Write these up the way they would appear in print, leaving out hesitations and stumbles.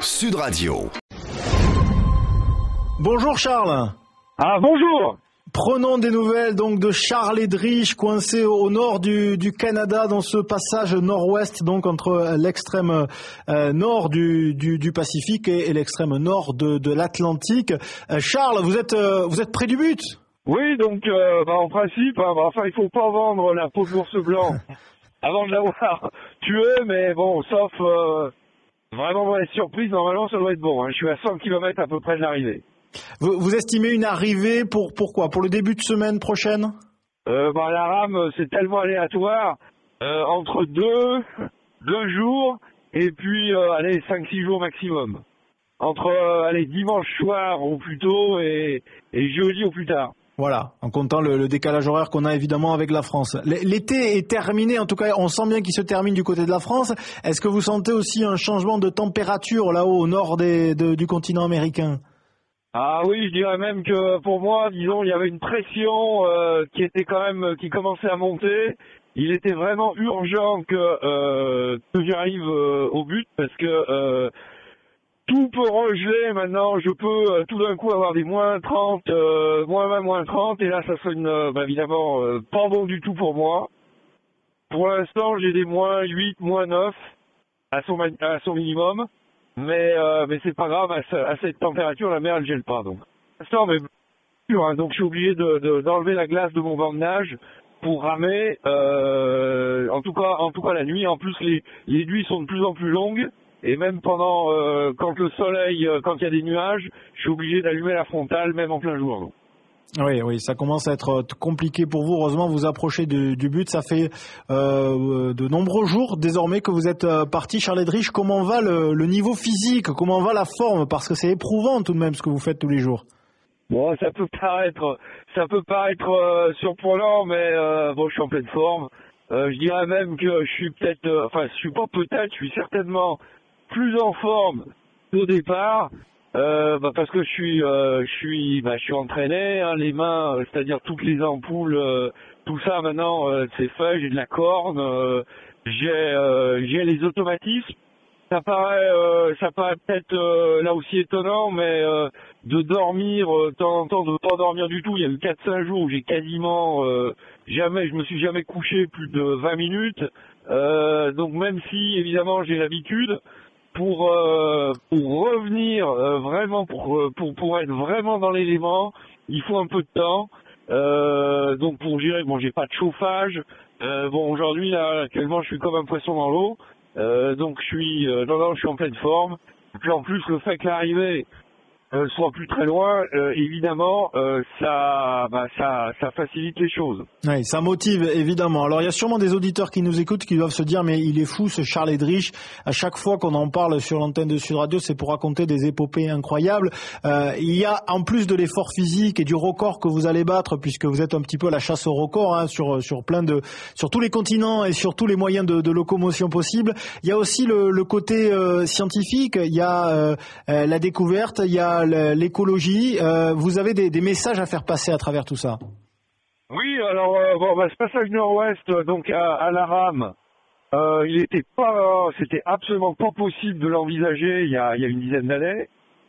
Sud Radio. Bonjour Charles. Ah bonjour. Prenons des nouvelles donc de Charles Edrich, coincé au nord du Canada dans ce passage nord-ouest, donc entre l'extrême nord du Pacifique et l'extrême nord de l'Atlantique. Charles, vous êtes près du but? Oui, donc en principe, il faut pas vendre la peau de l'ours blanc avant de l'avoir tué, mais bon, sauf vraiment mauvaise surprise, normalement ça doit être bon. Je suis à 100 km à peu près de l'arrivée. Vous estimez une arrivée pour quoi? Pour le début de semaine prochaine? La rame, c'est tellement aléatoire, entre deux jours et puis 5-6 jours maximum. Entre dimanche soir au plus tôt et jeudi au plus tard. Voilà, en comptant le décalage horaire qu'on a évidemment avec la France. L'été est terminé, en tout cas on sent bien qu'il se termine du côté de la France. Est-ce que vous sentez aussi un changement de température là-haut au nord du continent américain? Ah oui, je dirais même que pour moi, disons, il y avait une pression qui commençait à monter. Il était vraiment urgent que j'arrive au but parce que tout peut regeler maintenant. Je peux tout d'un coup avoir des moins 30, moins 20, moins 30, et là ça sonne évidemment pas bon du tout pour moi. Pour l'instant, j'ai des moins 8, moins 9 à son minimum. Mais c'est pas grave, à cette température, la mer elle gèle pas donc. Donc je suis obligé d'enlever la glace de mon banc de nage pour ramer. En tout cas la nuit. En plus les nuits sont de plus en plus longues et même pendant quand il y a des nuages, je suis obligé d'allumer la frontale même en plein jour. Donc. Oui, ça commence à être compliqué pour vous. Heureusement, vous approchez du but. Ça fait de nombreux jours désormais que vous êtes parti. Charles Edrich, comment va le niveau physique? Comment va la forme? Parce que c'est éprouvant tout de même ce que vous faites tous les jours. Bon, ça peut paraître surprenant, mais je suis en pleine forme. Je dirais même que je suis je suis certainement plus en forme qu'au départ. Parce que je suis entraîné, les mains, c'est-à-dire toutes les ampoules, tout ça maintenant c'est fait, j'ai de la corne, j'ai les automatismes. Ça paraît peut-être là aussi étonnant, mais de dormir de temps en temps, de pas dormir du tout. Il y a eu 4-5 jours où j'ai quasiment je me suis jamais couché plus de 20 minutes. Donc même si évidemment j'ai l'habitude, pour revenir vraiment pour être vraiment dans l'élément, il faut un peu de temps. Donc pour gérer, j'ai pas de chauffage. Aujourd'hui là actuellement je suis comme un poisson dans l'eau. Donc je suis en pleine forme. Et puis en plus le fait que l'arrivée soit plus très loin, évidemment, ça facilite les choses. Oui, ça motive évidemment. Alors il y a sûrement des auditeurs qui nous écoutent qui doivent se dire mais il est fou ce Charles Edrich. À chaque fois qu'on en parle sur l'antenne de Sud Radio, c'est pour raconter des épopées incroyables. Il y a en plus de l'effort physique et du record que vous allez battre, puisque vous êtes un petit peu à la chasse au record sur tous les continents et sur tous les moyens de locomotion possibles. Il y a aussi le côté scientifique. Il y a la découverte. Il y a l'écologie. Vous avez des messages à faire passer à travers tout ça? Oui, alors ce passage nord-ouest donc à la rame, c'était absolument pas possible de l'envisager il y a une dizaine d'années.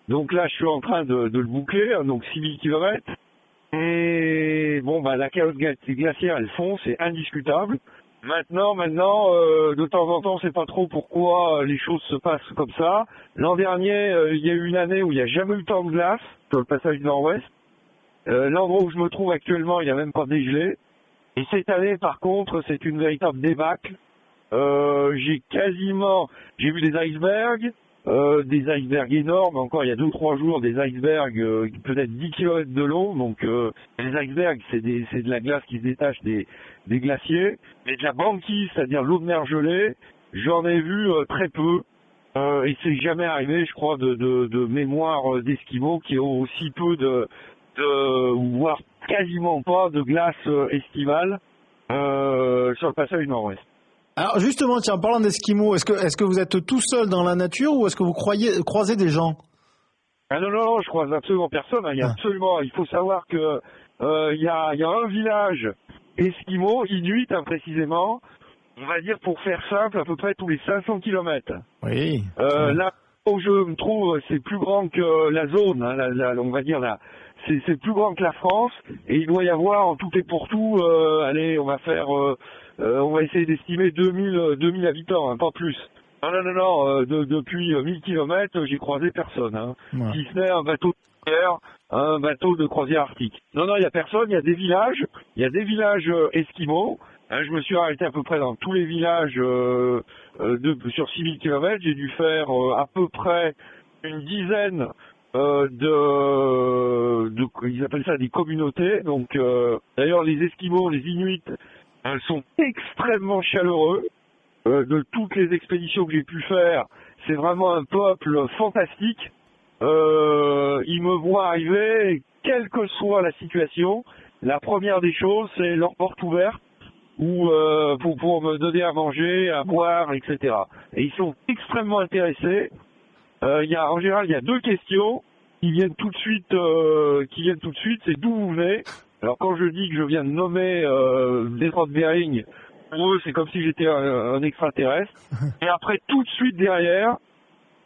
Donc là, je suis en train de le boucler, donc 6000 km. Et la calotte glaciaire, elle fond, c'est indiscutable. Maintenant, de temps en temps, on sait pas trop pourquoi les choses se passent comme ça. L'an dernier, il y a eu une année où il n'y a jamais eu tant de glace sur le passage nord-ouest. L'endroit où je me trouve actuellement, il n'y a même pas dégelé. Et cette année, par contre, c'est une véritable débâcle. J'ai vu des icebergs énormes. Encore il y a 2-3 jours, des icebergs peut-être 10 km de long. Donc les icebergs, c'est de la glace qui se détache des glaciers. Mais de la banquise, c'est-à-dire l'eau de mer gelée, j'en ai vu très peu. Et c'est jamais arrivé, je crois, de mémoire d'Esquimaux qui ont aussi peu voire quasiment pas de glace estivale sur le passage nord-ouest. Alors justement, tiens, en parlant d'Esquimaux, est-ce que vous êtes tout seul dans la nature ou est-ce que vous croisez des gens? Ah non, je croise absolument personne. Il faut savoir que il y a un village Esquimaux, Inuit précisément, on va dire pour faire simple, à peu près tous les 500 km. Oui. Là, où je me trouve, c'est plus grand que la zone, hein, on va dire c'est plus grand que la France, et il doit y avoir en tout et pour tout, allez, on va essayer d'estimer 2000 habitants, hein, pas plus. Non, depuis 1000 kilomètres, j'ai croisé personne, hein. Ouais. Si ce n'est un bateau de croisière, un bateau de croisière arctique. Non, il y a personne, il y a des villages esquimaux. Hein, je me suis arrêté à peu près dans tous les villages sur 6000 kilomètres. J'ai dû faire à peu près une dizaine ils appellent ça des communautés. Donc, d'ailleurs, les Esquimaux, les Inuits, sont extrêmement chaleureux. De toutes les expéditions que j'ai pu faire, c'est vraiment un peuple fantastique. Ils me voient arriver, quelle que soit la situation. La première des choses, c'est leur porte ouverte pour me donner à manger, à boire, etc. Et ils sont extrêmement intéressés. En général, il y a deux questions qui viennent tout de suite. C'est d'où vous venez. Alors quand je dis que je viens de nommer détroit de Bering, pour eux, c'est comme si j'étais un extraterrestre. Et après, tout de suite derrière,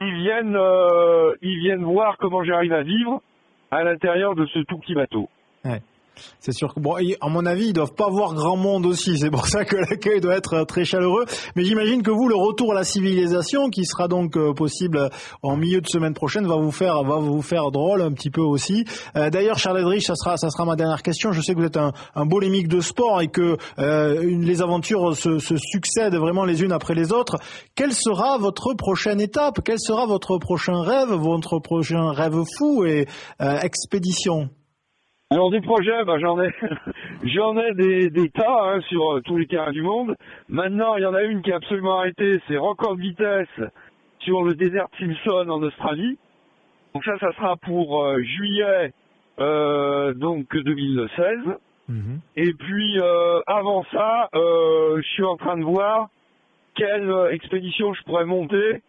ils viennent voir comment j'arrive à vivre à l'intérieur de ce tout petit bateau. Ouais. C'est sûr que, bon, à mon avis, ils doivent pas voir grand monde aussi. C'est pour ça que l'accueil doit être très chaleureux. Mais j'imagine que vous, le retour à la civilisation, qui sera donc possible en milieu de semaine prochaine, va vous faire drôle un petit peu aussi. D'ailleurs, Charles Eldridge, ça sera ma dernière question. Je sais que vous êtes un bolémique de sport et que les aventures se succèdent vraiment les unes après les autres. Quelle sera votre prochaine étape? Quel sera votre prochain rêve fou et expédition? Alors des projets, j'en ai des tas, hein, sur tous les terrains du monde. Maintenant, il y en a une qui est absolument arrêtée, c'est record de vitesse sur le désert Simpson en Australie. Donc ça sera pour juillet donc 2016. Mm-hmm. Et puis avant ça, je suis en train de voir quelle expédition je pourrais monter.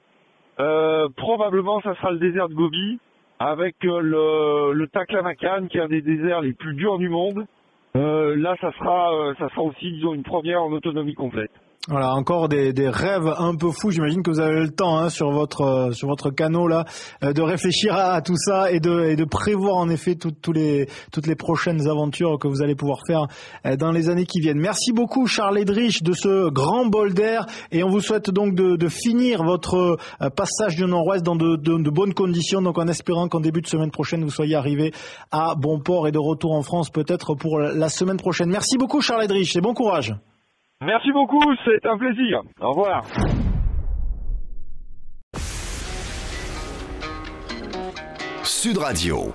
Probablement, ça sera le désert de Gobi, avec le Taklamakan, qui est un des déserts les plus durs du monde. Là, ça sera aussi, disons, une première en autonomie complète. Voilà, encore des rêves un peu fous. J'imagine que vous avez le temps, hein, sur votre canot là, de réfléchir à tout ça et de prévoir en effet toutes les prochaines aventures que vous allez pouvoir faire dans les années qui viennent. Merci beaucoup, Charles Eldridge, de ce grand bol d'air, et on vous souhaite donc de finir votre passage du Nord-Ouest dans de bonnes conditions, donc en espérant qu'en début de semaine prochaine vous soyez arrivé à bon port et de retour en France peut-être pour la semaine prochaine. Merci beaucoup, Charles Eldridge, et bon courage. Merci beaucoup, c'est un plaisir. Au revoir. Sud Radio.